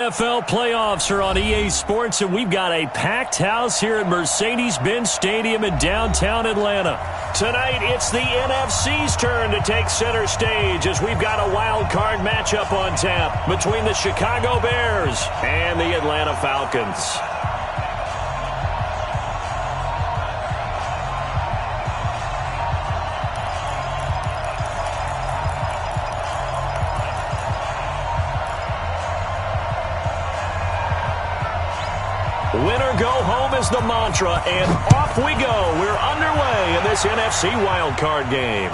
NFL playoffs are on EA Sports, and we've got a packed house here at Mercedes-Benz Stadium in downtown Atlanta. Tonight, it's the NFC's turn to take center stage as we've got a wild card matchup on tap between the Chicago Bears and the Atlanta Falcons. Winner go home is the mantra, and off we go. We're underway in this NFC wildcard game.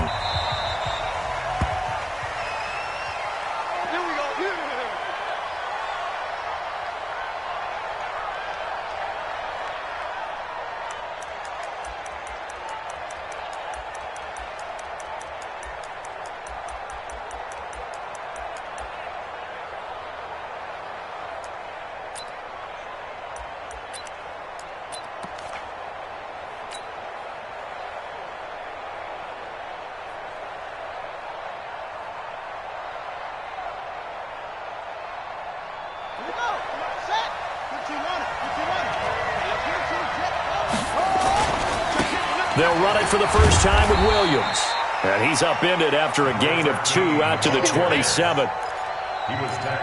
They'll run it for the first time with Williams. And he's upended after a gain of 2 out to the 27.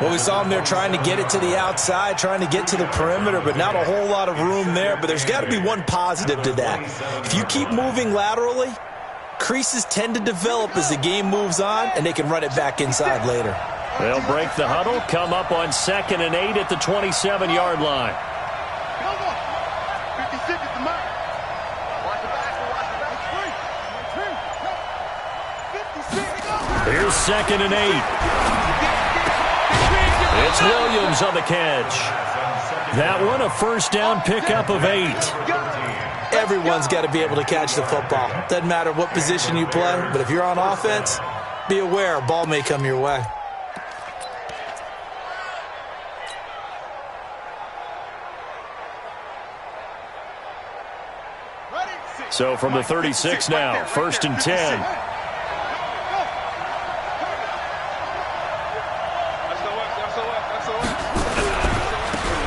Well, we saw him there trying to get it to the outside, trying to get to the perimeter, but not a whole lot of room there. But there's got to be one positive to that. If you keep moving laterally, creases tend to develop as the game moves on, and they can run it back inside later. They'll break the huddle, come up on 2nd and 8 at the 27-yard line. Here's 2nd and 8. It's Williams on the catch. That one, a first down pickup of 8. Everyone's got to be able to catch the football. Doesn't matter what position you play, but if you're on offense, be aware a ball may come your way. So from the 36 now, 1st and 10.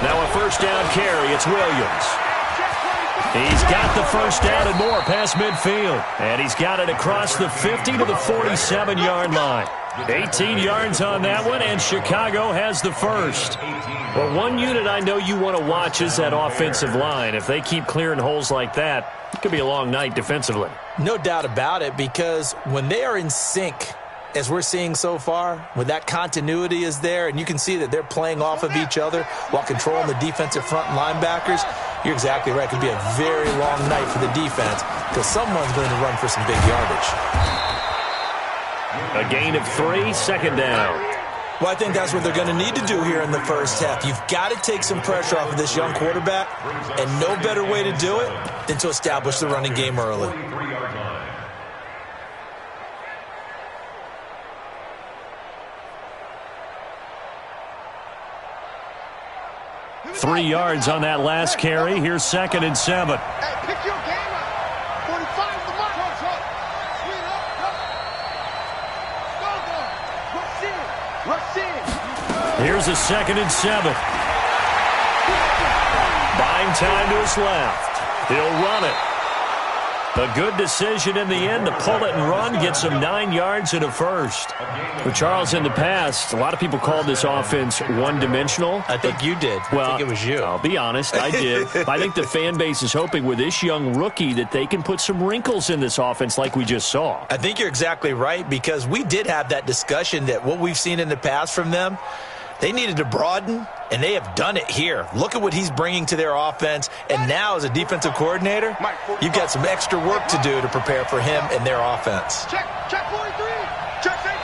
Now a first down carry. It's Williams. He's got the first down and more past midfield. And he's got it across the 50 to the 47-yard line. 18 yards on that one, and Chicago has the first. Well, one unit I know you want to watch is that offensive line. If they keep clearing holes like that, it could be a long night defensively. No doubt about it, because when they are in sync, as we're seeing so far, when that continuity is there, and you can see that they're playing off of each other while controlling the defensive front linebackers, you're exactly right. It could be a very long night for the defense because someone's going to run for some big yardage. A gain of 3, 2nd down. Well, I think that's what they're going to need to do here in the first half. You've got to take some pressure off of this young quarterback, and no better way to do it than to establish the running game early. 3 yards on that last carry. Here's 2nd and 7. Hey, pick your game up. 45 is the mark. Rush in. Here's a 2nd and 7. Buying time to his left. He'll run it. A good decision in the end to pull it and run, get some 9 yards and a first. Well, Charles, in the past, a lot of people called this offense one-dimensional. I think you did. Well, I think it was you. I'll be honest, I did. I think the fan base is hoping with this young rookie that they can put some wrinkles in this offense like we just saw. I think you're exactly right, because we did have that discussion that what we've seen in the past from them, they needed to broaden, and they have done it here. Look at what he's bringing to their offense, and now as a defensive coordinator, you've got some extra work to do to prepare for him and their offense. Check 43. Check safety.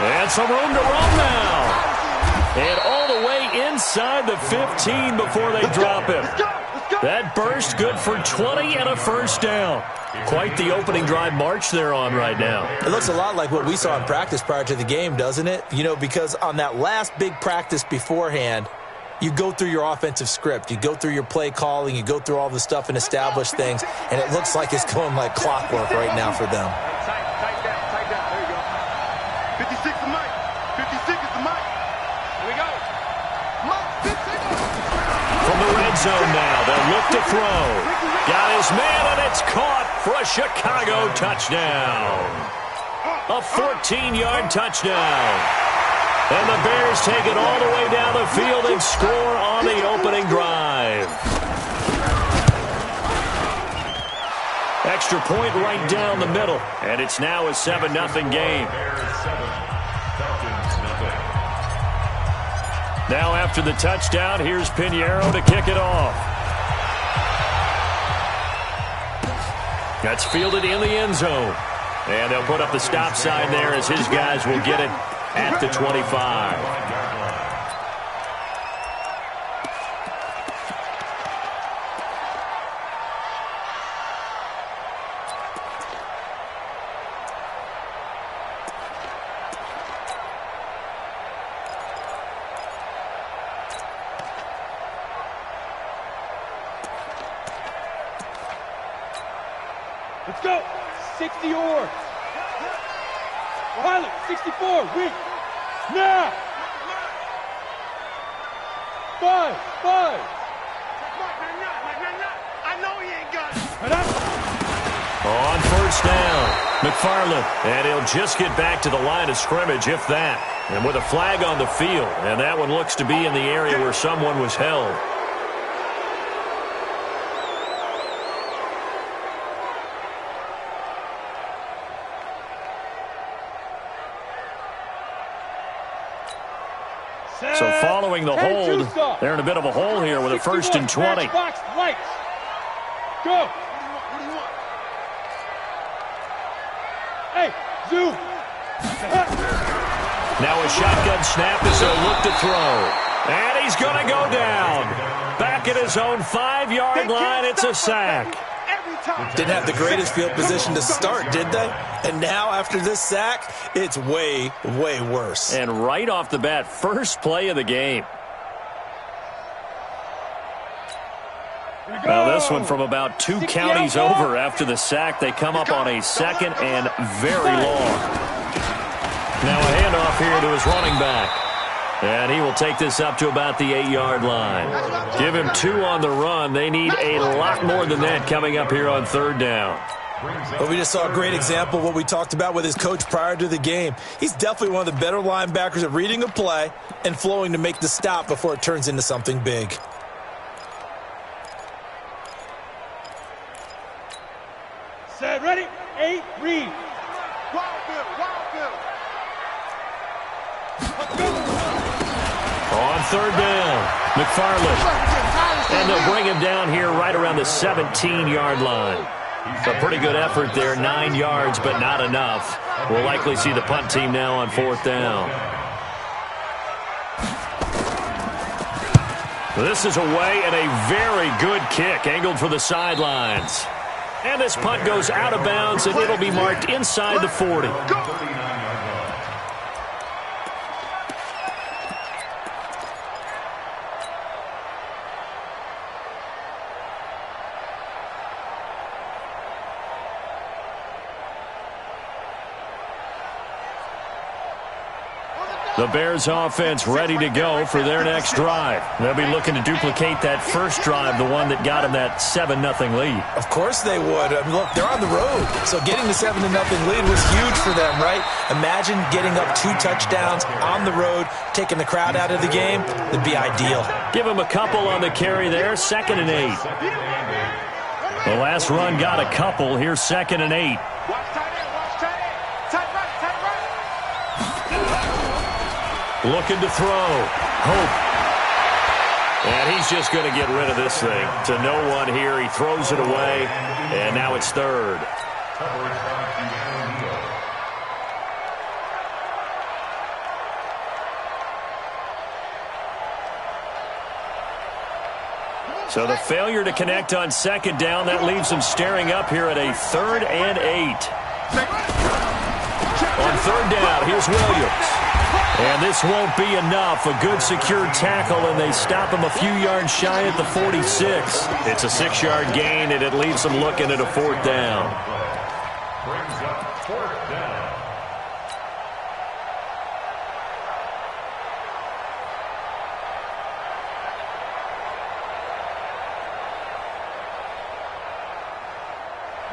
And some room to run now. And all the way inside the 15 before they drop him. That burst good for 20 and a first down. Quite the opening drive march they're on right now. It looks a lot like what we saw in practice prior to the game, doesn't it? You know, because on that last big practice beforehand, you go through your offensive script. You go through your play calling. You go through all the stuff and establish things, and it looks like it's going like clockwork right now for them. Tight down. There you go. 56 is Mike. 56 is the Mike. Here we go. Mike, 56. From the red zone now, they'll look to throw. Got his man, and it's caught for a Chicago touchdown. A 14-yard touchdown. And the Bears take it all the way down the field and score on the opening drive. Extra point right down the middle, and it's now a 7-0 game. Now after the touchdown, here's Pinheiro to kick it off. That's fielded in the end zone. And they'll put up the stop sign there as his guys will get it at the 25. Let's go. 60 yards. Pilot, 64. Wait. Now. 5. I know he ain't got it. On first down, McFarland. And he'll just get back to the line of scrimmage, if that. And with a flag on the field. And that one looks to be in the area where someone was held. So following the hold, they're in a bit of a hole here with a 1st and 20. Box, lights. Go. What do you want? Hey, zoom. Now a shotgun snap as they'll look to throw. And he's going to go down. Back at his own 5-yard line, it's a sack. Didn't have the greatest field position to start, did they? And now, after this sack, it's way, way worse. And right off the bat, first play of the game. Now this one from about 2 counties over after the sack. They come up on a 2nd and very long. Now a handoff here to his running back. And he will take this up to about the 8-yard line. Give him 2 on the run. They need a lot more than that coming up here on 3rd down. Well, we just saw a great example of what we talked about with his coach prior to the game. He's definitely one of the better linebackers at reading a play and flowing to make the stop before it turns into something big. Set, ready, 8, read. Wild Bill. On 3rd down, McFarland. And they'll bring him down here right around the 17-yard line. A pretty good effort there, 9 yards, but not enough. We'll likely see the punt team now on 4th down. This is away and a very good kick, angled for the sidelines. And this punt goes out of bounds, and it'll be marked inside the 40. The Bears offense ready to go for their next drive. They'll be looking to duplicate that first drive, the one that got them that 7-0 lead. Of course they would. I mean, look, they're on the road. So getting the 7-0 lead was huge for them, right? Imagine getting up 2 touchdowns on the road, taking the crowd out of the game. That'd be ideal. Give them a couple on the carry there, 2nd and 8. The last run got a couple. Here's 2nd and 8. Looking to throw. Hope. And he's just going to get rid of this thing. To no one here. He throws it away. And now it's 3rd. So the failure to connect on 2nd down, that leaves him staring up here at a 3rd and 8. On 3rd down, here's Williams. And this won't be enough. A good secure tackle, and they stop him a few yards shy at the 46. It's a 6-yard gain, and it leaves them looking at a 4th down. Brings up 4th down.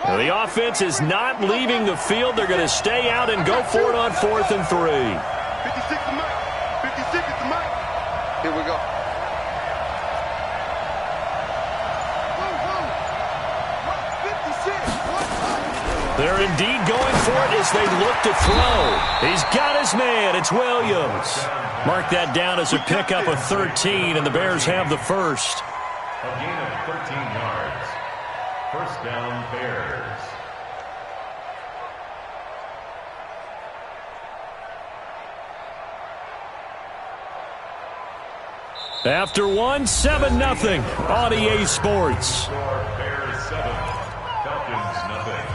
Now, the offense is not leaving the field. They're going to stay out and go for it on 4th and 3. 56 is Mike. 56 is the Mike. Here we go. They're indeed going for it as they look to throw. He's got his man. It's Williams. Mark that down as a pickup of 13, and the Bears have the first. A gain of 13 yards. First down, Bears. After one, 7-0 on EA Sports. Score, Bears 7, Falcons nothing.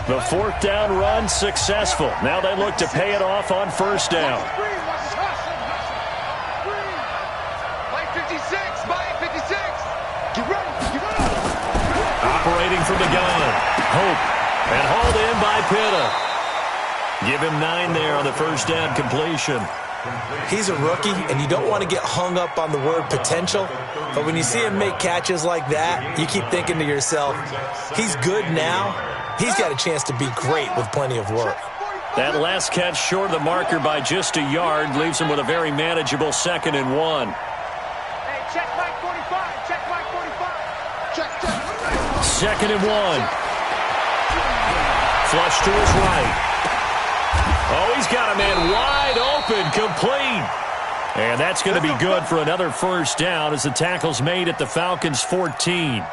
The 4th down run successful. Now they look to pay it off on 1st down. Operating from the gun. Hope. And hauled in by Pitta. Give him 9 there on the 1st down completion. He's a rookie, and you don't want to get hung up on the word potential. But when you see him make catches like that, you keep thinking to yourself, he's good now. He's got a chance to be great with plenty of work. That last catch short of the marker by just a yard leaves him with a very manageable 2nd and 1. Hey, check Mike 45. Check Mike 45. Check. 2nd and 1. Flush to his right. Oh, he's got a man wide open, complete. And that's going to be good for another 1st down as the tackle's made at the Falcons' 14.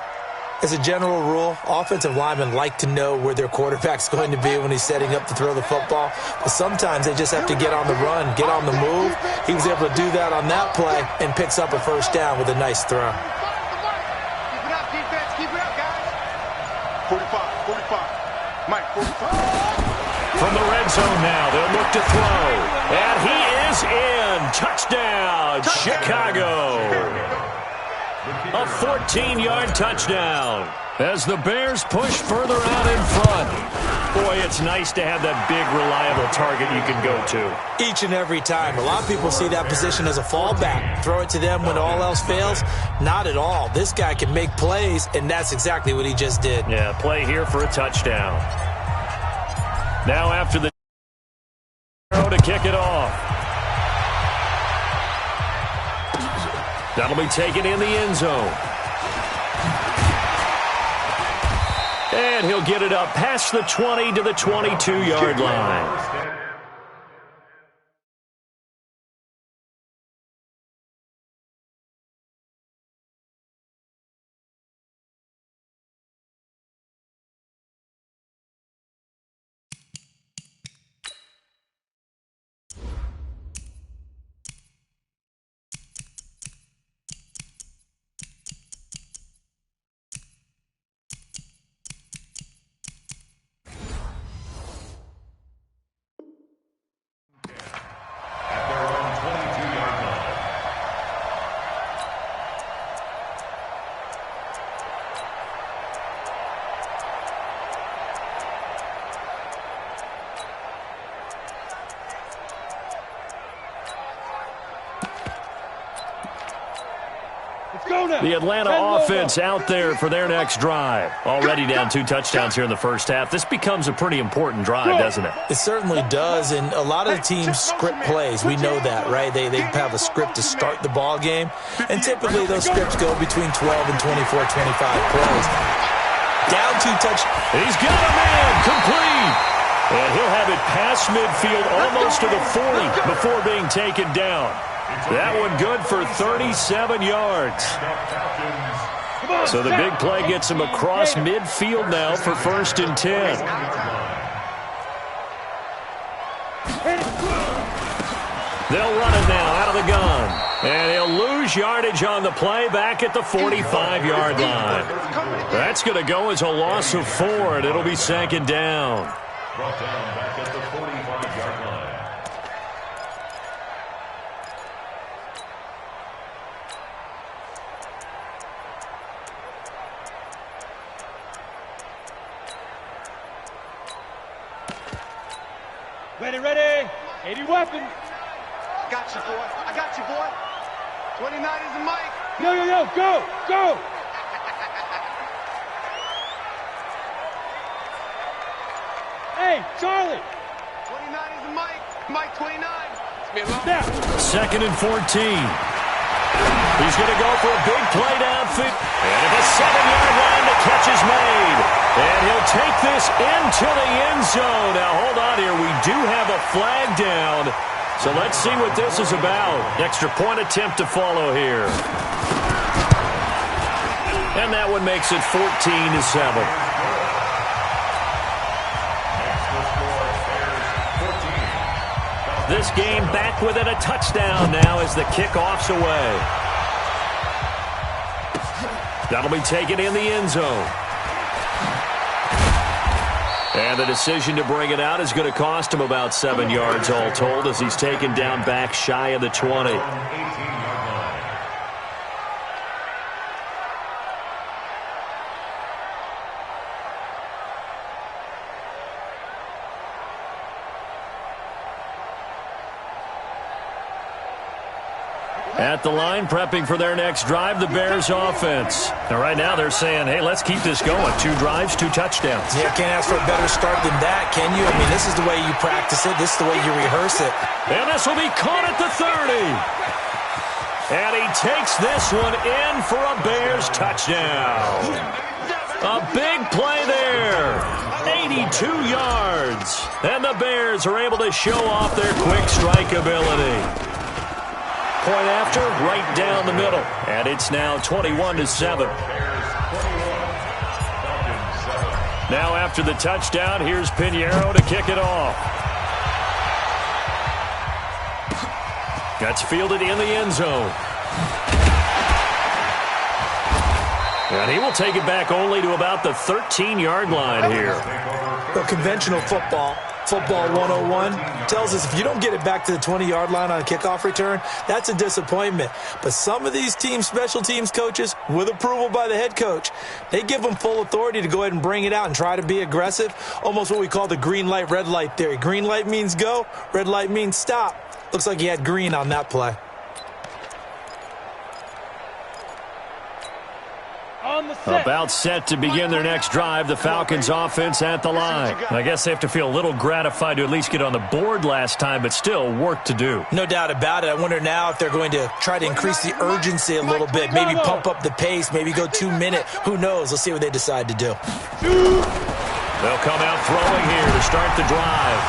As a general rule, offensive linemen like to know where their quarterback's going to be when he's setting up to throw the football. But sometimes they just have to get on the run, get on the move. He was able to do that on that play and picks up a 1st down with a nice throw. Keep it up, defense. Keep it up, guys. 45. Mike, 45. From the red zone now, they'll look to throw. And he is in. Touchdown, Chicago. A 14-yard touchdown as the Bears push further out in front. Boy, it's nice to have that big, reliable target you can go to. Each and every time. A lot of people see that position as a fallback. Throw it to them when all else fails. Not at all. This guy can make plays, and that's exactly what he just did. Yeah, play here for a touchdown. Now after the throw to kick it off. That'll be taken in the end zone. And he'll get it up past the 20 to the 22-yard line. The Atlanta offense out there for their next drive. Already down 2 touchdowns here in the first half. This becomes a pretty important drive, doesn't it? It certainly does, and a lot of the teams script plays. We know that, right? They have a script to start the ball game, and typically those scripts go between 12 and 24, 25 plays. Down 2 touchdowns. He's got a man complete. And he'll have it past midfield almost to the 40 before being taken down. That one good for 37 yards. So the big play gets him across midfield now for 1st and 10. They'll run it now out of the gun. And he'll lose yardage on the play back at the 45-yard line. That's going to go as a loss of 4, and it'll be second down. Brought down back at the 45-yard line. Ready. 80 weapons. I got you, boy. 29 is the mic. Yo, go. Hey, Charlie. 29 is the mic. Mike 29. Now. 2nd and 14. He's going to go for a big play downfield. And at the 7-yard line, the catch is made. And he'll take this into the end zone. Now, hold on here. We do have a flag down. So let's see what this is about. Extra point attempt to follow here. And that one makes it 14-7. This game back within a touchdown now as the kickoff's away. That'll be taken in the end zone. And the decision to bring it out is going to cost him about 7 yards all told as he's taken down back shy of the 20. At the line, prepping for their next drive, the Bears offense. Now, right now, they're saying, hey, let's keep this going. 2 drives, 2 touchdowns. Yeah, can't ask for a better start than that, can you? I mean, this is the way you practice it. This is the way you rehearse it. And this will be caught at the 30. And he takes this one in for a Bears touchdown. A big play there. 82 yards. And the Bears are able to show off their quick strike ability. Point after, right down the middle. And it's now 21-7. Now after the touchdown, here's Pinheiro to kick it off. That's fielded in the end zone. And he will take it back only to about the 13-yard line here. Well, conventional football 101, tells us if you don't get it back to the 20-yard line on a kickoff return, that's a disappointment. But some of these special teams coaches, with approval by the head coach, they give them full authority to go ahead and bring it out and try to be aggressive, almost what we call the green light, red light theory. Green light means go, red light means stop. Looks like he had green on that play. About set to begin their next drive, the Falcons offense at the line. I guess they have to feel a little gratified to at least get on the board last time, but still work to do. No doubt about it. I wonder now if they're going to try to increase the urgency a little bit, maybe pump up the pace, maybe go 2 minute. Who knows? Let's see what they decide to do. They'll come out throwing here to start the drive.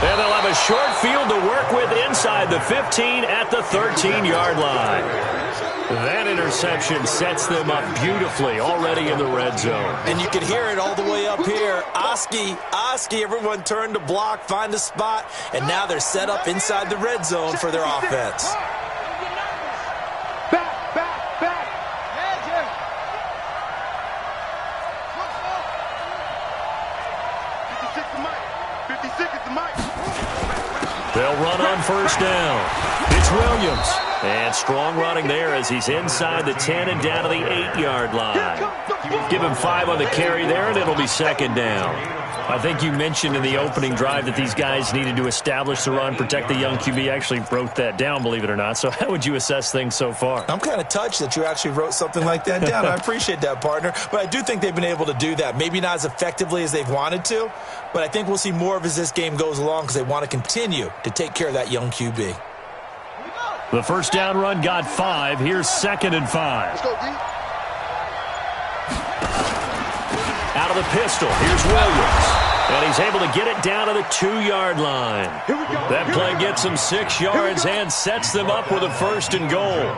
And they'll have a short field to work with inside the 15 at the 13-yard line. That interception sets them up beautifully already in the red zone. And you can hear it all the way up here. Oski, everyone turned to block, find a spot, and now they're set up inside the red zone for their offense. Back. They'll run on first down. It's Williams. And strong running there as he's inside the 10 and down to the 8-yard line. Give him 5 on the carry there, and it'll be second down. I think you mentioned in the opening drive that these guys needed to establish the run, protect the young QB. Actually wrote that down, believe it or not. So how would you assess things so far? I'm kind of touched that you actually wrote something like that down. I appreciate that, partner. But I do think they've been able to do that. Maybe not as effectively as they've wanted to, but I think we'll see more of as this game goes along because they want to continue to take care of that young QB. The first down run got 5. Here's 2nd and 5. Let's go, D. Out of the pistol, here's Williams. And he's able to get it down to the 2-yard line. That play gets them 6 yards and sets them up with a 1st and goal.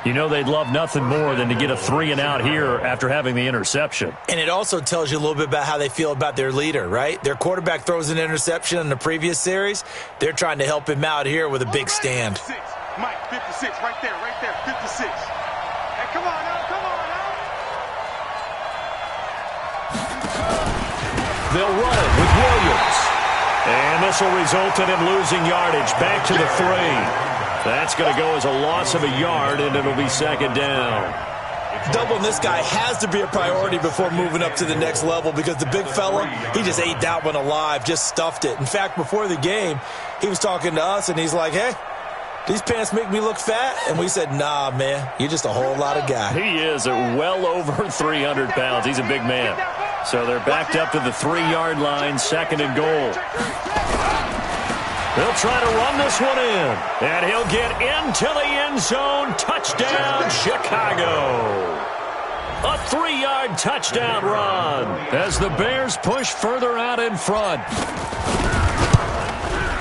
You know they'd love nothing more than to get a 3-and-out here after having the interception. And it also tells you a little bit about how they feel about their leader, right? Their quarterback throws an interception in the previous series. They're trying to help him out here with a big stand. Mike, 56, right there, 56. Hey, come on now, come on now. They'll run it with Williams. And this will result in him losing yardage back to the 3. That's going to go as a loss of a yard, and it'll be second down. Doubling this guy has to be a priority before moving up to the next level because the big fella, he just ate that one alive, just stuffed it. In fact, before the game, he was talking to us, and he's like, hey, these pants make me look fat? And we said, nah, man, you're just a whole lot of guy. He is at well over 300 pounds. He's a big man. So they're backed up to the 3-yard line, second and goal. They'll try to run this one in. And he'll get into the end zone. Touchdown, Chicago. A 3-yard touchdown run as the Bears push further out in front.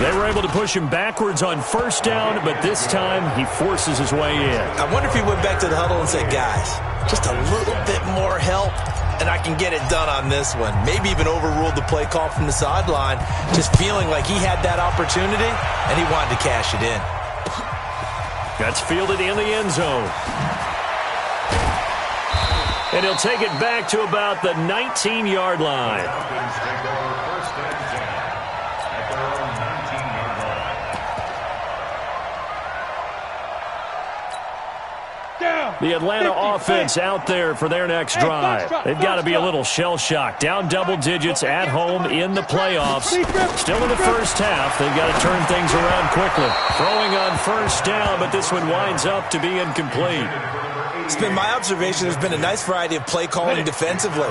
They were able to push him backwards on first down, but this time he forces his way in. I wonder if he went back to the huddle and said, guys, just a little bit more help, and I can get it done on this one. Maybe even overruled the play call from the sideline, just feeling like he had that opportunity, and he wanted to cash it in. That's fielded in the end zone. And he'll take it back to about the 19-yard line. The Atlanta offense out there for their next drive. They've got to be a little shell-shocked. Down double digits at home in the playoffs. Still in the first half. They've got to turn things around quickly. Throwing on first down, but this one winds up to be incomplete. It's been my observation there's been a nice variety of play calling defensively.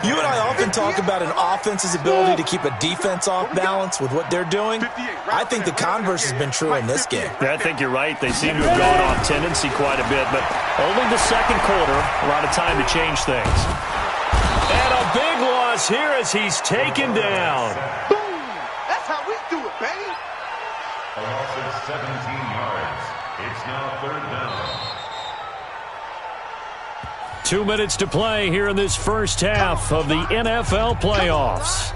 You and I often talk about an offense's ability to keep a defense off balance with what they're doing. I think the converse has been true in this game. Yeah, I think you're right. They seem to have gone off tendency quite a bit, but only the second quarter, a lot of time to change things. And a big loss here as he's taken down. Boom! That's how we do it, baby. A loss of 17 yards. It's now third down. 2 minutes to play here in this first half of the NFL playoffs.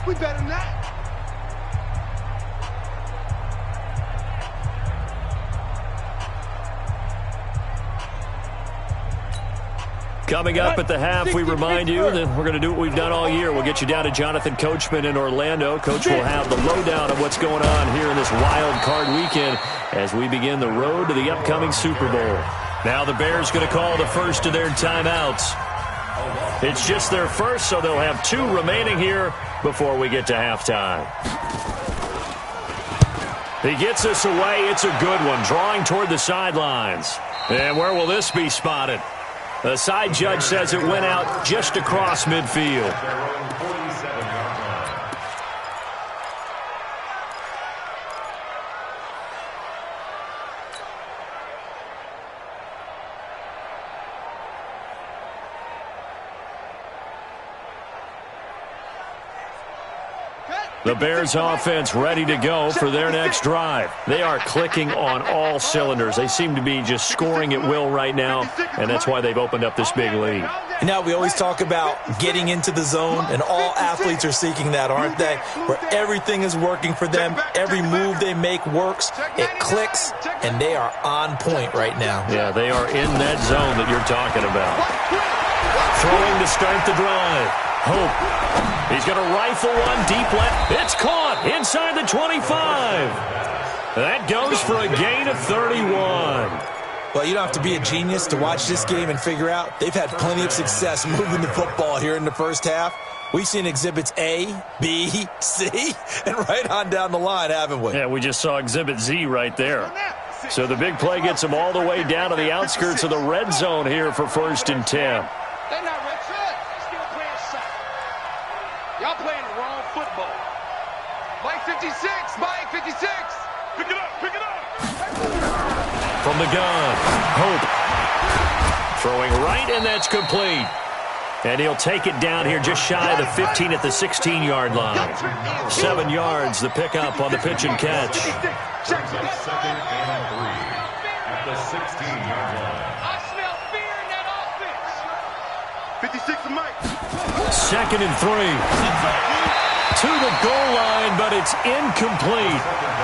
We better than that. Coming up at the half, we remind you that we're going to do what we've done all year. We'll get you down to Jonathan Coachman in Orlando. Coach will have the lowdown of what's going on here in this wild card weekend as we begin the road to the upcoming Super Bowl. Now the Bears going to call the first of their timeouts. It's just their first, so they'll have 2 remaining here before we get to halftime. He gets us away. It's a good one, drawing toward the sidelines. And where will this be spotted? The side judge says it went out just across midfield. The Bears offense ready to go for their next drive. They are clicking on all cylinders. They seem to be just scoring at will right now, and that's why they've opened up this big lead. Now, we always talk about getting into the zone, and all athletes are seeking that, aren't they? Where everything is working for them, every move they make works, it clicks, and they are on point right now. Yeah, they are in that zone that you're talking about. Throwing to start the drive. Hope. He's going to rifle one deep left. It's caught inside the 25. That goes for a gain of 31. Well, you don't have to be a genius to watch this game and figure out they've had plenty of success moving the football here in the first half. We've seen exhibits A, B, C, and right on down the line, haven't we? Yeah, we just saw exhibit Z right there. So the big play gets them all the way down to the outskirts of the red zone here for 1st and 10. They're not red zone. Still playing soccer. Y'all playing the wrong football. Mike 56. Mike 56. Pick it up. Pick it up. From the gun, Hope. Throwing right, and that's complete. And he'll take it down here just shy of the 15 at the 16-yard line. 7 yards, the pickup on the pitch and catch. Second and 3 at the 16-yard line. I smell fear in that offense. 56 of Mike. 2nd and 3. to the goal line, but it's incomplete.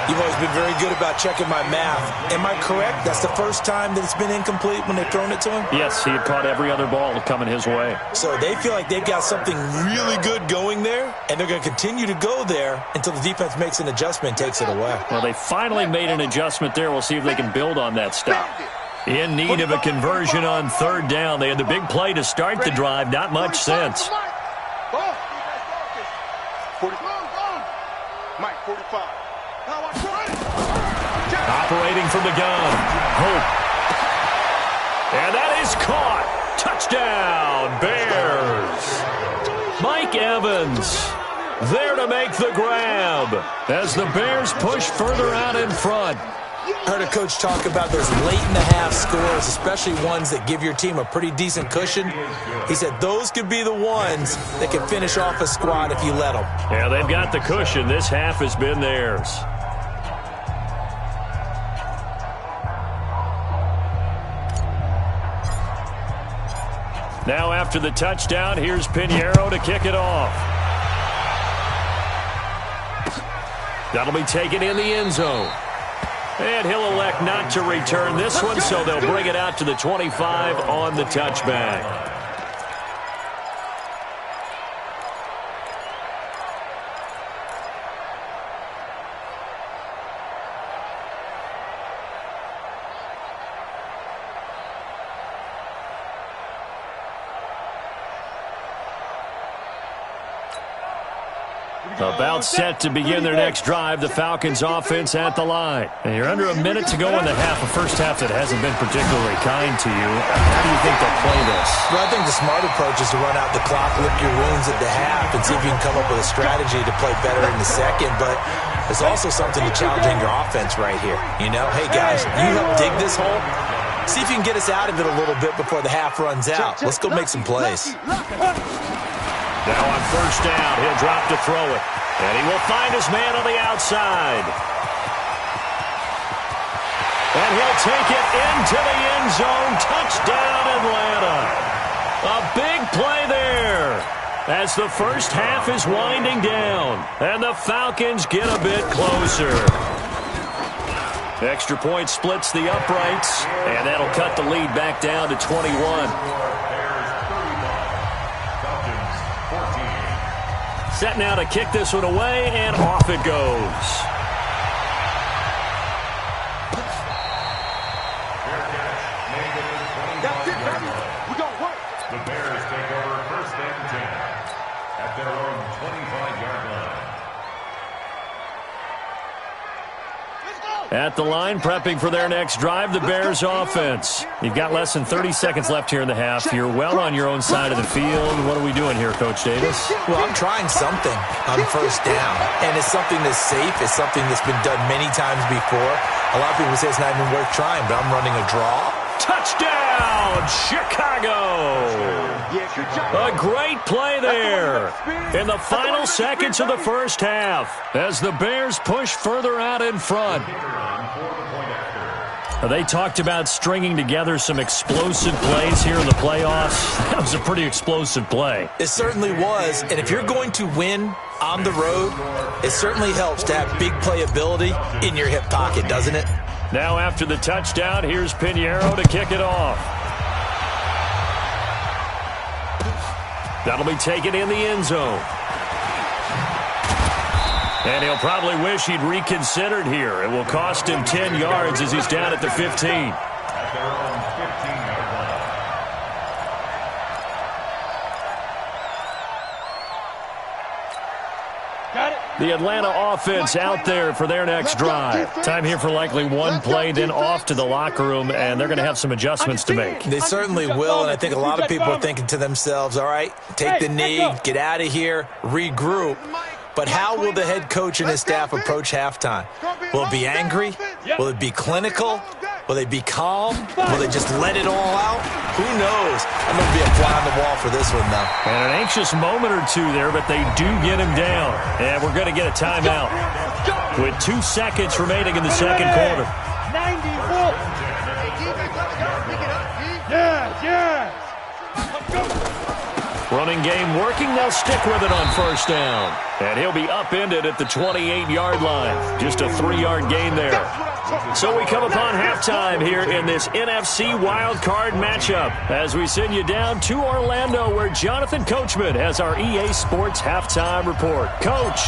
You've always been very good about checking my math. Am I correct? That's the first time that it's been incomplete when they've thrown it to him? Yes, he had caught every other ball coming his way. So they feel like they've got something really good going there, and they're going to continue to go there until the defense makes an adjustment and takes it away. Well, they finally made an adjustment there. We'll see if they can build on that stop. In need of a conversion on third down. They had the big play to start the drive. Not much sense. Mike, 45. Operating from the gun. Hope. And that is caught. Touchdown, Bears. Mike Evans there to make the grab as the Bears push further out in front. Heard a coach talk about those late-in-the-half scores, especially ones that give your team a pretty decent cushion. He said those could be the ones that can finish off a squad if you let them. Yeah, they've got the cushion. This half has been theirs. Now after the touchdown, here's Pinheiro to kick it off. That'll be taken in the end zone. And he'll elect not to return this one, so they'll bring it out to the 25 on the touchback. About set to begin their next drive, the Falcons offense at the line. And you're under a minute to go in the half, a first half that hasn't been particularly kind to you. How do you think they'll play this? Well, I think the smart approach is to run out the clock, lick your wounds at the half, and see if you can come up with a strategy to play better in the second. But there's also something to challenging your offense right here. You know, hey, guys, you help dig this hole. See if you can get us out of it a little bit before the half runs out. Let's go make some plays. Now on first down, he'll drop to throw it. And he will find his man on the outside. And he'll take it into the end zone. Touchdown, Atlanta. A big play there as the first half is winding down. And the Falcons get a bit closer. Extra point splits the uprights. And that'll cut the lead back down to 21. Set now to kick this one away, and off it goes. That's it, baby. We gon' work. The Bears take over first and 10 at their own 25-yard line. At the line, prepping for their next drive, the Bears offense. You've got less than 30 seconds left here in the half. You're well on your own side of the field. What are we doing here, Coach Davis? Well, I'm trying something on first down, and it's something that's safe. It's something that's been done many times before. A lot of people say it's not even worth trying, but I'm running a draw. Touchdown, Chicago! A great play there in the final seconds of the first half as the Bears push further out in front. They talked about stringing together some explosive plays here in the playoffs. That was a pretty explosive play. It certainly was, and if you're going to win on the road, it certainly helps to have big playability in your hip pocket, doesn't it? Now after the touchdown, here's Pinheiro to kick it off. That'll be taken in the end zone. And he'll probably wish he'd reconsidered here. It will cost him 10 yards as he's down at the 15. At their own 15-yard line. Got it. The Atlanta offense out there for their next drive. Time here for likely one play, then off to the locker room, and they're going to have some adjustments to make. They certainly will, and I think a lot of people are thinking to themselves, all right, take the knee, get out of here, regroup. But how will the head coach and his staff approach halftime? Will it be angry? Will it be clinical? Will they be calm? Will they just let it all out? Who knows? I'm going to be a fly on the wall for this one, though. And an anxious moment or two there, but they do get him down. And we're going to get a timeout with 2 seconds remaining in the second quarter. 94. Yes. Running game working. They'll stick with it on first down. And he'll be upended at the 28-yard line. Just a 3-yard gain there. So we come upon halftime here in this NFC wildcard matchup as we send you down to Orlando where Jonathan Coachman has our EA Sports halftime report. Coach,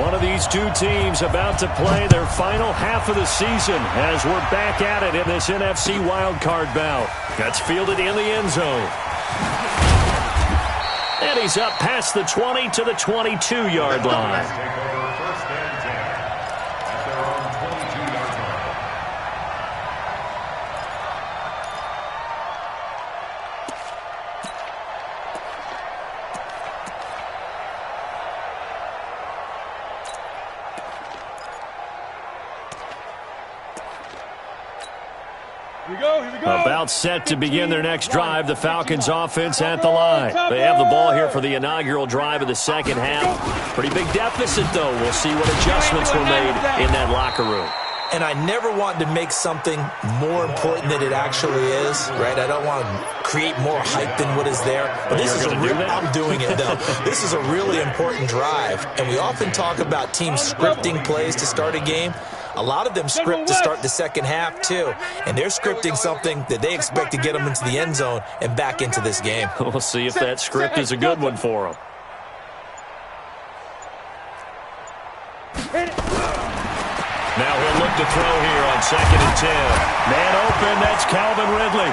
one of these two teams about to play their final half of the season as we're back at it in this NFC wildcard bout. That's fielded in the end zone. And he's up past the 20 to the 22-yard line. About set to begin their next drive, the Falcons offense at the line. They have the ball here for the inaugural drive of the second half. Pretty big deficit, though. We'll see what adjustments were made in that locker room. And I never want to make something more important than it actually is, right? I don't want to create more hype than what is there. But this is I'm doing it, though. This is a really important drive. And we often talk about teams scripting plays to start a game. A lot of them script to start the second half, too. And they're scripting something that they expect to get them into the end zone and back into this game. We'll see if that script is a good one for them. Now he'll look to throw here on 2nd and 10. Man open, that's Calvin Ridley.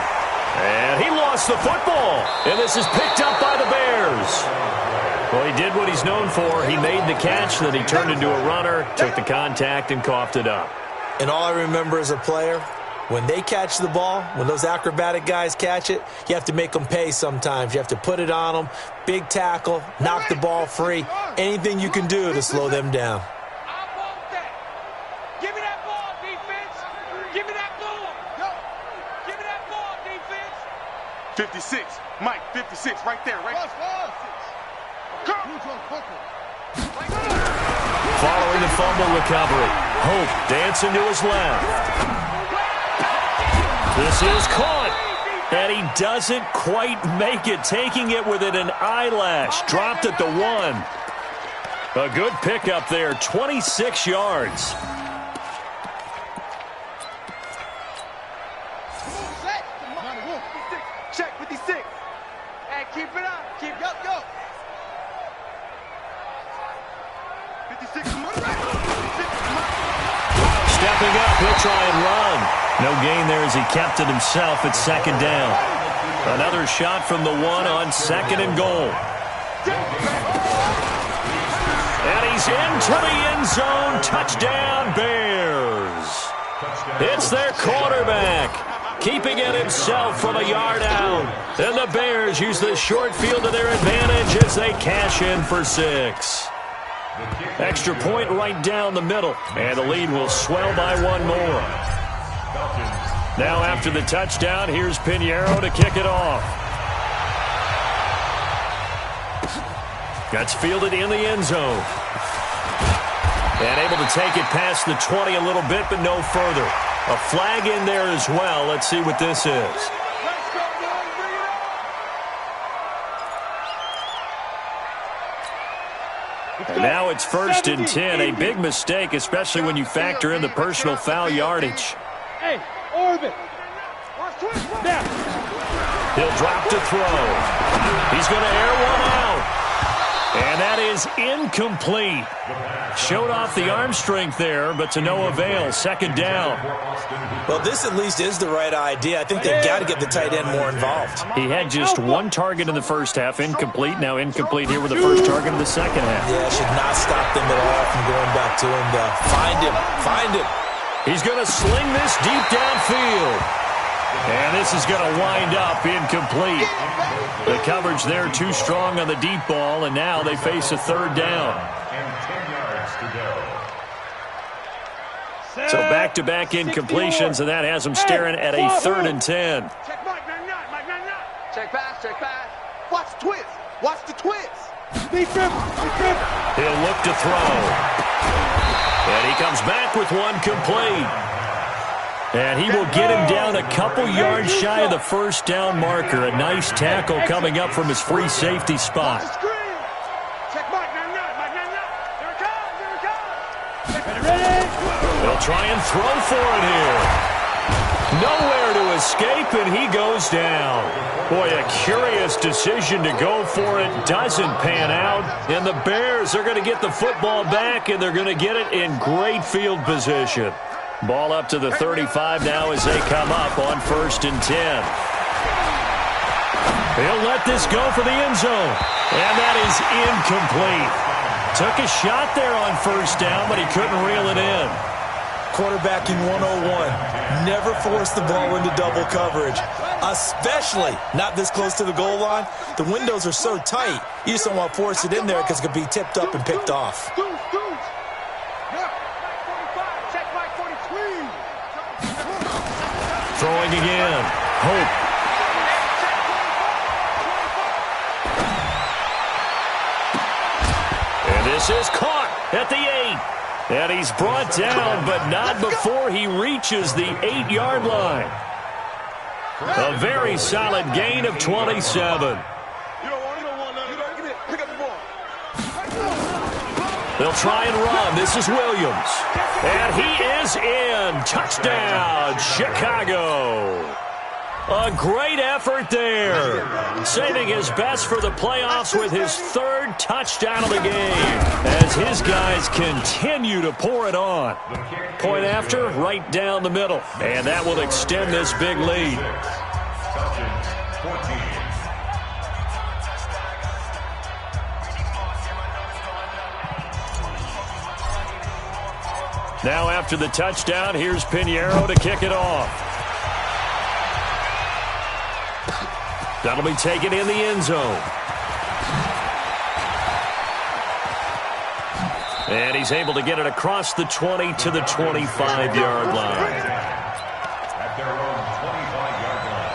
And he lost the football. And this is picked up by the Bears. Well, he did what he's known for. He made the catch, then he turned into a runner, took the contact, and coughed it up. And all I remember as a player, when they catch the ball, when those acrobatic guys catch it, you have to make them pay sometimes. You have to put it on them, big tackle, knock the ball free, anything you can do to slow them down. I want that. Give me that ball, defense. Give me that ball. Give me that ball, defense. 56. Mike, 56, right there, right there. Following the fumble recovery, Hope dancing to his left. This is caught, and he doesn't quite make it, taking it within an eyelash. Dropped at the 1. A good pickup there, 26 yards. Check 56. Hey, keep it up. Keep go. 56. Stepping up, he'll try and run. No gain there as he kept it himself at 2nd down. Another shot from the 1 on 2nd and goal. And he's into the end zone. Touchdown, Bears. It's their quarterback, keeping it himself from a yard out. And the Bears use the short field to their advantage as they cash in for 6. Extra point right down the middle, and the lead will swell by 1 more. Now after the touchdown, here's Pinheiro to kick it off. That's fielded in the end zone. And able to take it past the 20 a little bit, but no further. A flag in there as well. Let's see what this is. And now it's 1st and 10. A big mistake, especially when you factor in the personal foul yardage. Hey, orbit. He'll drop to throw. He's going to air one out. And that is incomplete. Showed off the arm strength there, but to no avail. 2nd down. Well, this at least is the right idea. I think they've got to get the tight end more involved. He had just 1 target in the first half, incomplete. Now incomplete here with the first target of the second half. Yeah, should not stop them at all from going back to him. Find him. He's going to sling this deep downfield. And this is going to wind up incomplete. The coverage there too strong on the deep ball, and now they face a 3rd down. So back-to-back incompletions, and that has them staring at a 3rd and 10. Check Mike, check pass. Watch the twist. He'll look to throw. And he comes back with 1 complete. And he will get him down a couple yards shy of the first down marker. A nice tackle coming up from his free safety spot. They'll try and throw for it here. Nowhere to escape, and he goes down. Boy, a curious decision to go for it. Doesn't pan out. And the Bears are going to get the football back, and they're going to get it in great field position. Ball up to the 35 now as they come up on 1st and 10. He'll let this go for the end zone. And that is incomplete. Took a shot there on 1st down, but he couldn't reel it in. Quarterbacking 101. Never force the ball into double coverage, especially not this close to the goal line. The windows are so tight, you just don't want to force it in there because it could be tipped up and picked off. Throwing again. Hope. And this is caught at the 8. And he's brought down, but not before he reaches the 8-yard line. A very solid gain of 27. They'll try and run. This is Williams. And he is in. Touchdown, Chicago. A great effort there. Saving his best for the playoffs with his 3rd touchdown of the game as his guys continue to pour it on. Point after, right down the middle. And that will extend this big lead. Now after the touchdown, here's Pinheiro to kick it off. That'll be taken in the end zone. And he's able to get it across the 20 to the 25-yard line. At their own 25-yard line.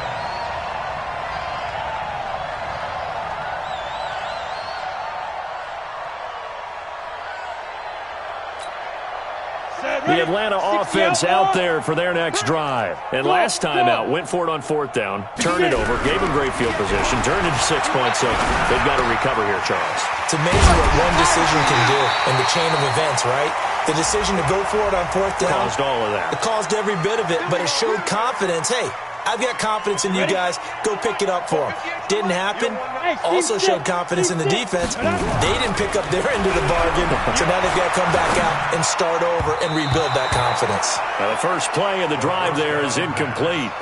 The Atlanta offense out there for their next drive. And last time out, went for it on 4th down, turned it over, gave them great field position, turned into 6 points, so they've got to recover here, Charles. It's amazing what one decision can do in the chain of events, right? The decision to go for it on 4th down. Caused all of that. It caused every bit of it, but it showed confidence. Hey, I've got confidence in you guys. Go pick it up for them. Didn't happen. Also showed confidence in the defense. They didn't pick up their end of the bargain, so now they've got to come back out and start over and rebuild that confidence. Now the first play of the drive there is incomplete.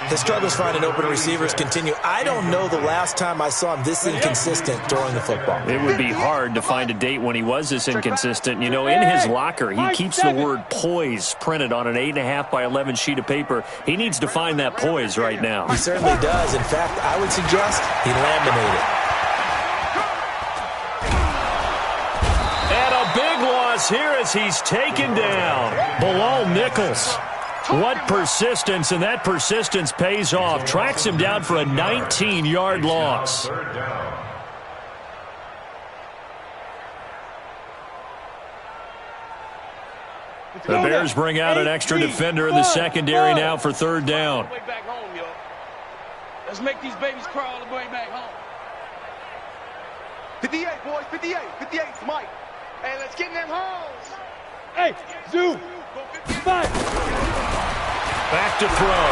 His struggles finding open receivers continue. I don't know the last time I saw him this inconsistent throwing the football. It would be hard to find a date when he was this inconsistent. You know, in his locker, he keeps the word poise printed on an 8.5 by 11 sheet of paper. He needs to find that poise right now. He certainly does. In fact, I would suggest he laminated. And a big loss here as he's taken down. Below Nichols. What persistence, and that persistence pays off. Tracks him down for a 19-yard loss. The Bears bring out an extra defender in the secondary now for 3rd down. Let's make these babies crawl the way back home. 58, boys, 58. 58's Mike. Hey, let's get in them holes. Hey, Zoo. 5. Back to throw.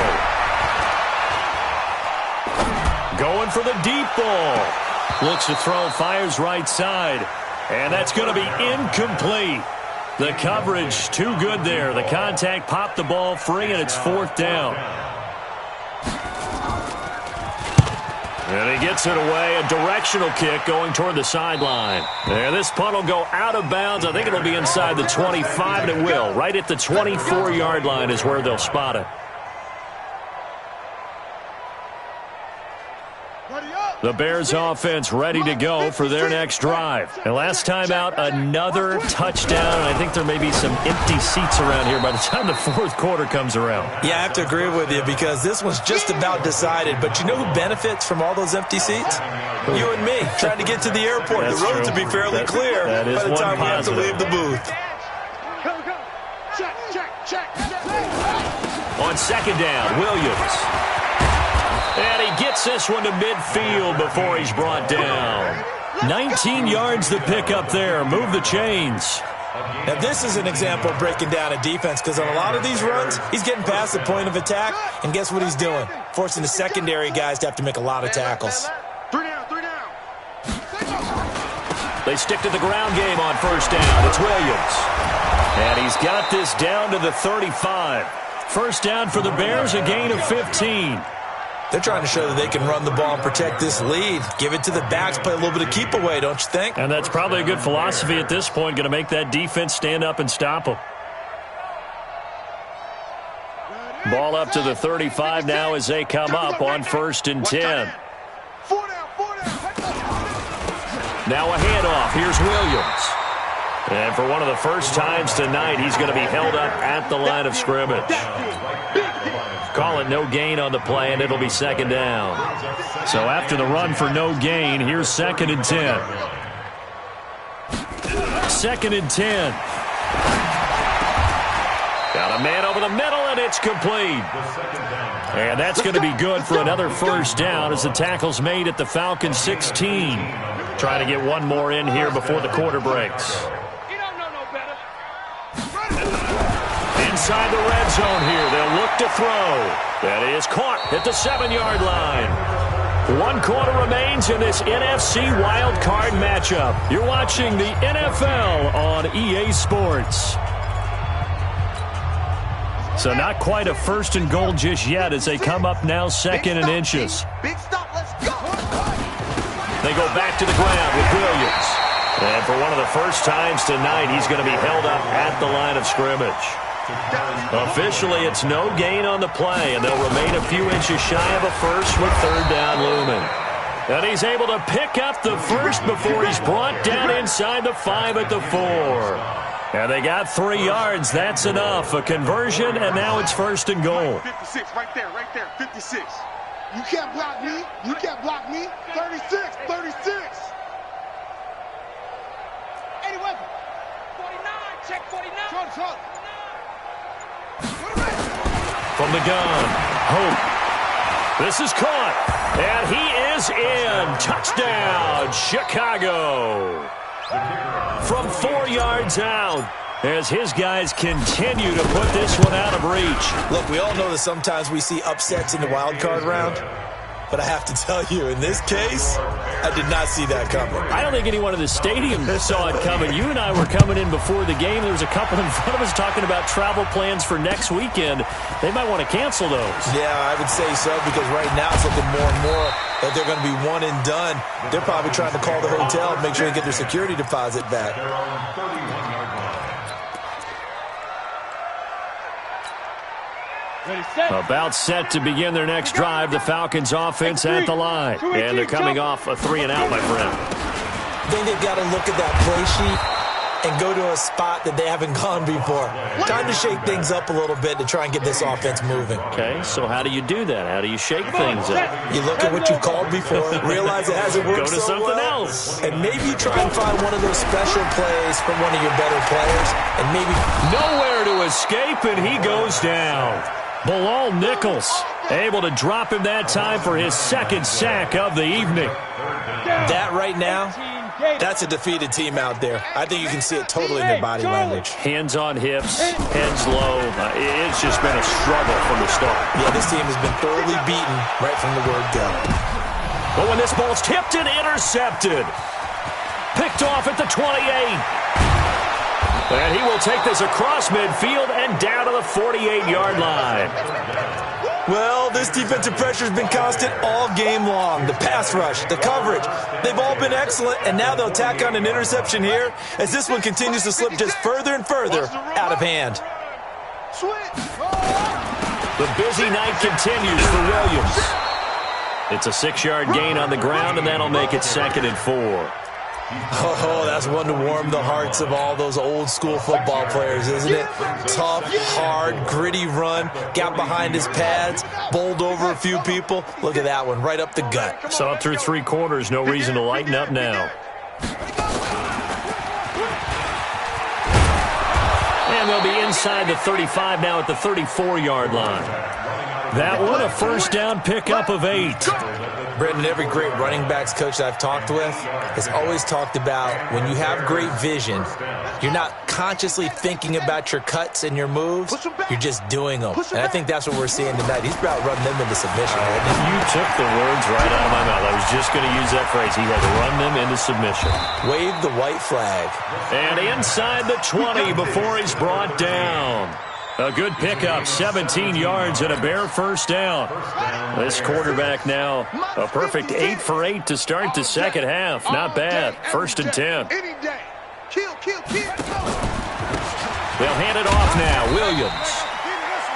Going for the deep ball. Looks to throw, fires right side. And that's going to be incomplete. The coverage too good there. The contact popped the ball free, and it's 4th down. And he gets it away. A directional kick going toward the sideline. And this punt will go out of bounds. I think it'll be inside the 25, and it will. Right at the 24-yard line is where they'll spot it. The Bears offense ready to go for their next drive. And last time out, another touchdown. And I think there may be some empty seats around here by the time the 4th quarter comes around. Yeah, I have to agree with you because this one's just about decided. But you know who benefits from all those empty seats? You and me, trying to get to the airport. That's the roads true. will be fairly clear by the time we have to leave the booth. Go. Check. On second down, Williams. And he gets this one to midfield before he's brought down. 19 yards to pick up there. Move the chains. Now, this is an example of breaking down a defense because on a lot of these runs, he's getting past the point of attack, and guess what he's doing? Forcing the secondary guys to have to make a lot of tackles. 3 down, 3 down. They stick to the ground game on first down. It's Williams. And he's got this down to the 35. First down for the Bears, a gain of 15. They're trying to show that they can run the ball and protect this lead. Give it to the backs, play a little bit of keep away, don't you think? And that's probably a good philosophy at this point, going to make that defense stand up and stop them. Ball up to the 35 now as they come up on first and 10. 4 down, 4 down. Now a handoff. Here's Williams. And for one of the first times tonight, he's going to be held up at the line of scrimmage. Call it no gain on the play, and it'll be second down. So after the run for no gain, here's second and 10. Second and 10. Got a man over the middle, and it's complete. And that's going to be good for another first down as the tackle's made at the Falcons 16. Trying to get one more in here before the quarter breaks. Inside the red zone here. They'll look to throw. That is caught at the 7-yard line. 1 quarter remains in this NFC wild card matchup. You're watching the NFL on EA Sports. So not quite a first and goal just yet as they come up now second and inches. Big stop, let's go. They go back to the ground with Williams. And for one of the first times tonight, he's going to be held up at the line of scrimmage. Officially, it's no gain on the play, and they'll remain a few inches shy of a first with third down looming. And he's able to pick up the first before he's brought down inside the 5 at the 4. And they got 3 yards. That's enough. A conversion, and now it's first and goal. 56, right there, 56. You can't block me. You can't block me. 36, 36. 80 weapon. 49, check 49. Trump. From the gun, Hope. This is caught, and he is in. Touchdown, Chicago. From 4 yards out, as his guys continue to put this one out of reach. Look, we all know that sometimes we see upsets in the wild card round, but I have to tell you, in this case, I did not see that coming. I don't think anyone in the stadium saw it coming. You and I were coming in before the game. There was a couple in front of us talking about travel plans for next weekend. They might want to cancel those. Yeah, I would say so, because right now it's looking more and more that they're going to be one and done. They're probably trying to call the hotel and make sure they get their security deposit back. About set to begin their next drive, the Falcons offense at the line. And they're coming off a 3-and-out, my friend. I think they've got to look at that play sheet and go to a spot that they haven't gone before. Time to shake things up a little bit to try and get this offense moving. Okay, so how do you do that? How do you shake things up? You look at what you've called before, realize it hasn't worked Go to so something well, else. and maybe you try and find one of those special plays from one of your better players, and maybe Nowhere to escape, and he goes down. Bilal Nichols able to drop him that time for his second sack of the evening. that right now, that's a defeated team out there. I think you can see it totally in their body language. Hands on hips, heads low. It's just been a struggle from the start. Yeah, this team has been thoroughly beaten right from the word go. But when this ball's tipped and intercepted, picked off at the 28. And he will take this across midfield and down to the 48-yard line. Well, this defensive pressure has been constant all game long. The pass rush, the coverage, they've all been excellent, and now they'll tack on an interception here as this one continues to slip just further and further out of hand. The busy night continues for Williams. It's a 6-yard gain on the ground, and that'll make it 2nd and 4. Oh, that's one to warm the hearts of all those old-school football players, isn't it? Tough, hard, gritty run, got behind his pads, bowled over a few people. Look at that one, right up the gut. Saw it through 3 quarters, no reason to lighten up now. And And they'll be inside the 35 now at the 34-yard line. That one, a first down pickup of 8. Brendan, every great running backs coach that I've talked with has always talked about when you have great vision, you're not consciously thinking about your cuts and your moves, you're just doing them. And I think that's what we're seeing tonight. He's about running them into submission. You took the words right out of my mouth. I was just going to use that phrase. He had to run them into submission. Wave the white flag. And inside the 20 before he's brought down. A good pickup, 17 yards and a bare first down. This quarterback now a perfect 8 for 8 to start the second half. Not bad. First and 10. Any day. Kill. They'll hand it off now. Williams.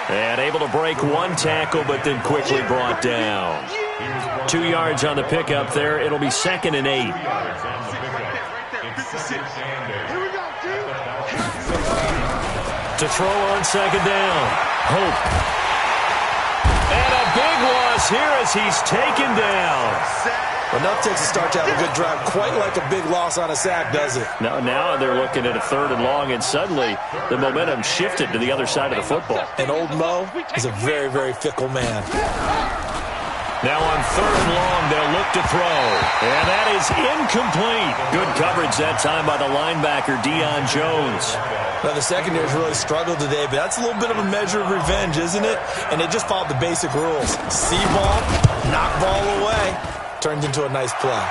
And able to break one tackle, but then quickly brought down. 2 yards on the pickup there. It'll be second and 8. To throw on second down. Hope. And a big loss here as he's taken down. Enough takes a start to have a good drive. Quite like a big loss on a sack, does it? Now they're looking at a third and long, and suddenly the momentum shifted to the other side of the football. And old Mo is a very, very fickle man. Now on third and long, they'll look to throw. And that is incomplete. Good coverage that time by the linebacker, Deion Jones. Now, the secondary's really struggled today, but that's a little bit of a measure of revenge, isn't it? And they just followed the basic rules. See ball, knock ball away. Turned into a nice play.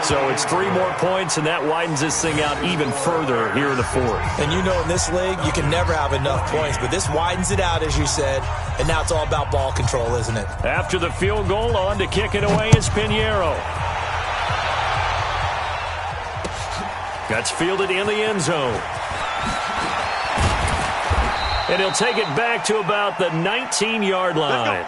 So it's 3 more points, and that widens this thing out even further here in the fourth. And you know in this league, you can never have enough points, but this widens it out, as you said, and now it's all about ball control, isn't it? After the field goal, on to kick it away is Pinheiro. That's fielded in the end zone. And he'll take it back to about the 19-yard line.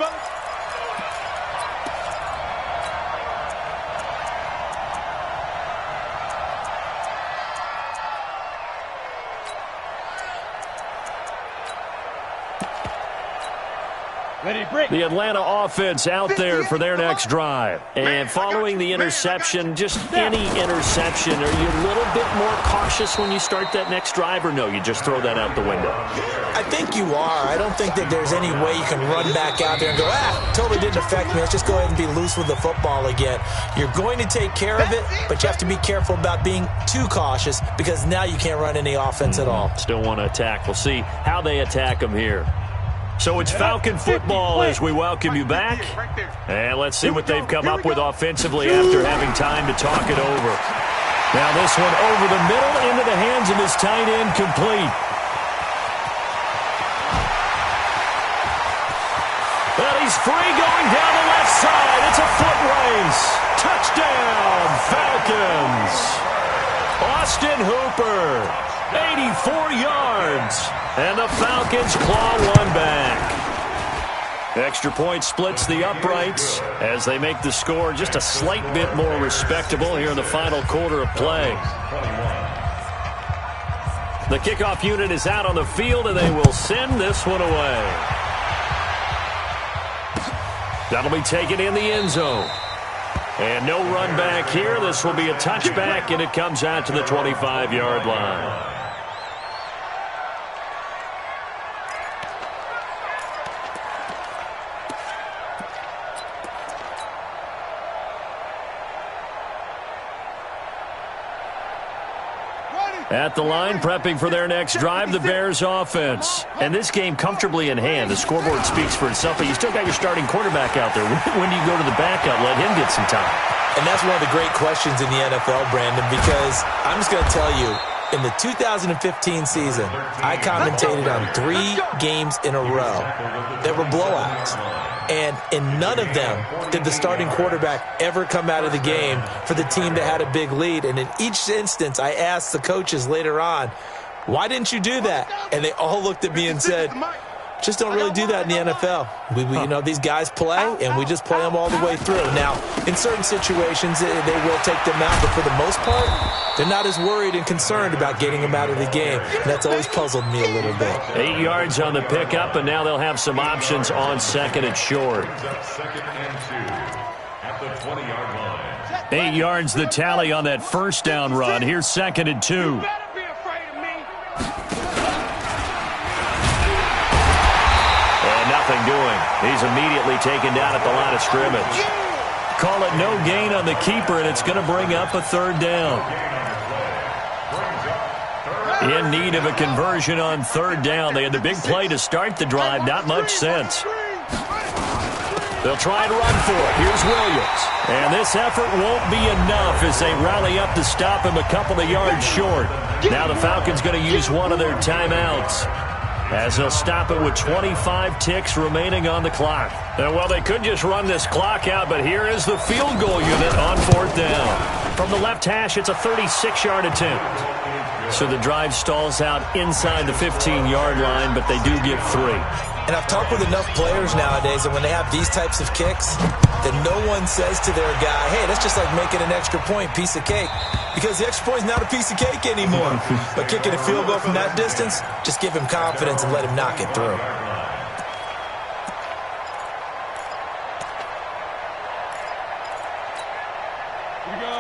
The Atlanta offense out there for their next drive. And following the interception, just any interception, are you a little bit more cautious when you start that next drive, or no, you just throw that out the window? I think you are. I don't think that there's any way you can run back out there and go, totally didn't affect me. Let's just go ahead and be loose with the football again. You're going to take care of it, but you have to be careful about being too cautious because now you can't run any offense at all. Still want to attack. We'll see how they attack them here. So it's Falcon football as we welcome you back. And let's see what they've come up with offensively after having time to talk it over. Now this one over the middle into the hands of his tight end, complete. Well, he's free going down the left side. It's a foot race. Touchdown, Falcons. Austin Hooper, 84 yards. And the Falcons claw one back. Extra point splits the uprights as they make the score just a slight bit more respectable here in the final quarter of play. The kickoff unit is out on the field, and they will send this one away. That'll be taken in the end zone. And no run back here. This will be a touchback, and it comes out to the 25-yard line. At the line, prepping for their next drive, the Bears offense. And this game comfortably in hand. The scoreboard speaks for itself, but you still got your starting quarterback out there. When do you go to the backup, let him get some time? And that's one of the great questions in the NFL, Brandon, because I'm just going to tell you, in the 2015 season, I commentated on 3 games in a row that were blowouts. And in none of them did the starting quarterback ever come out of the game for the team that had a big lead. And in each instance, I asked the coaches later on, why didn't you do that? And they all looked at me and said, just don't really do that in the NFL. You know, these guys play, and we just play them all the way through. Now, in certain situations, they will take them out, but for the most part, they're not as worried and concerned about getting them out of the game. And that's always puzzled me a little bit. 8 yards on the pickup, and now they'll have some options on second and short. Second and 2 at the 20-yard line. 8 yards the tally on that first down run. Here's second and 2. He's immediately taken down at the line of scrimmage. Call it no gain on the keeper, and it's going to bring up a third down. In need of a conversion on third down. They had the big play to start the drive. Not much sense. They'll try and run for it. Here's Williams. And this effort won't be enough as they rally up to stop him a couple of yards short. Now the Falcons going to use one of their timeouts as they'll stop it with 25 ticks remaining on the clock. And, well, they could just run this clock out, but here is the field goal unit on fourth down. From the left hash, it's a 36-yard attempt. So the drive stalls out inside the 15-yard line, but they do get 3. And I've talked with enough players nowadays that when they have these types of kicks, that no one says to their guy, hey, that's just like making an extra point, piece of cake. Because the extra point is not a piece of cake anymore. But kicking a field goal from that distance, just give him confidence and let him knock it through.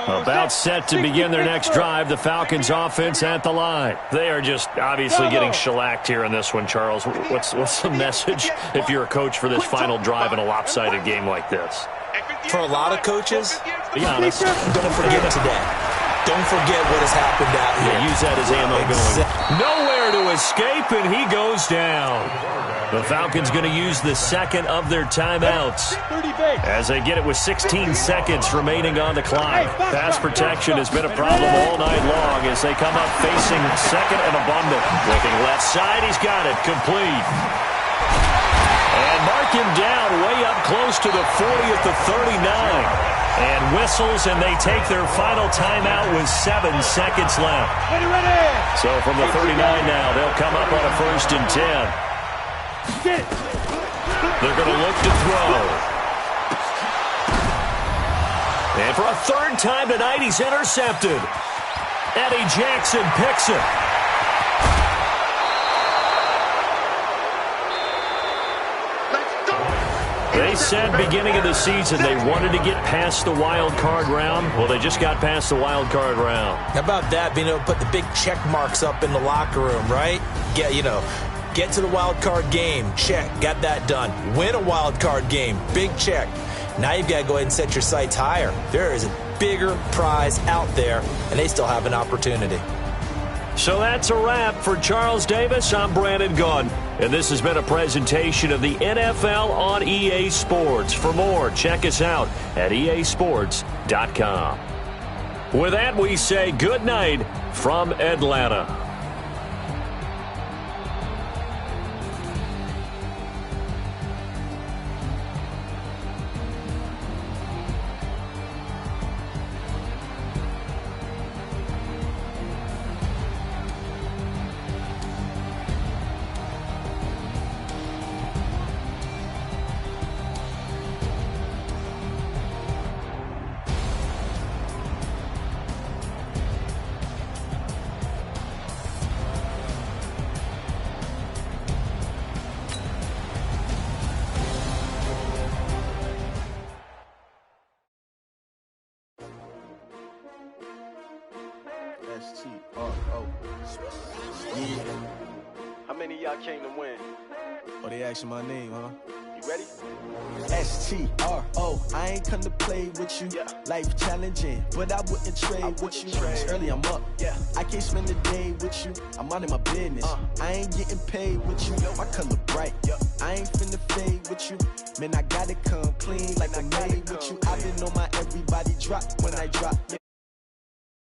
About set to begin their next drive, the Falcons offense at the line. They are just obviously getting shellacked here in this one, Charles. What's the message if you're a coach for this final drive in a lopsided game like this? For a lot of coaches, be honest, don't forget today. Don't forget what has happened out here. Yeah, use that as ammo going. Nowhere to escape, and he goes down. The Falcons going to use the second of their timeouts as they get it with 16 seconds remaining on the clock. Pass protection has been a problem all night long as they come up facing second and a bundle. Looking left side, he's got it. Complete. And mark him down way up close to the 40 at the 39. And whistles, and they take their final timeout with 7 seconds left. So from the 39 now, they'll come up on a 1st and 10. They're going to look to throw. And for a third time tonight, he's intercepted. Eddie Jackson picks it. They said beginning of the season they wanted to get past the wild card round. Well, they just got past the wild card round. How about that, being able to put the big check marks up in the locker room, right? Get to the wild card game. Check. Got that done. Win a wild card game. Big check. Now you've got to go ahead and set your sights higher. There is a bigger prize out there, and they still have an opportunity. So that's a wrap for Charles Davis. I'm Brandon Gunn, and this has been a presentation of the NFL on EA Sports. For more, check us out at easports.com. With that, we say good night from Atlanta. Yeah. How many of y'all came to win? Oh, they asking my name, huh? You ready? STRO, I ain't come to play with you. Yeah. Life challenging, but I wouldn't trade with you. It's early, I'm up. Yeah. I can't spend the day with you. I'm out in my business. I ain't getting paid with you. My color bright. Yeah. I ain't finna fade with you. Man, I gotta come clean like I made with you. I've been on my everybody drop when I drop. Yeah.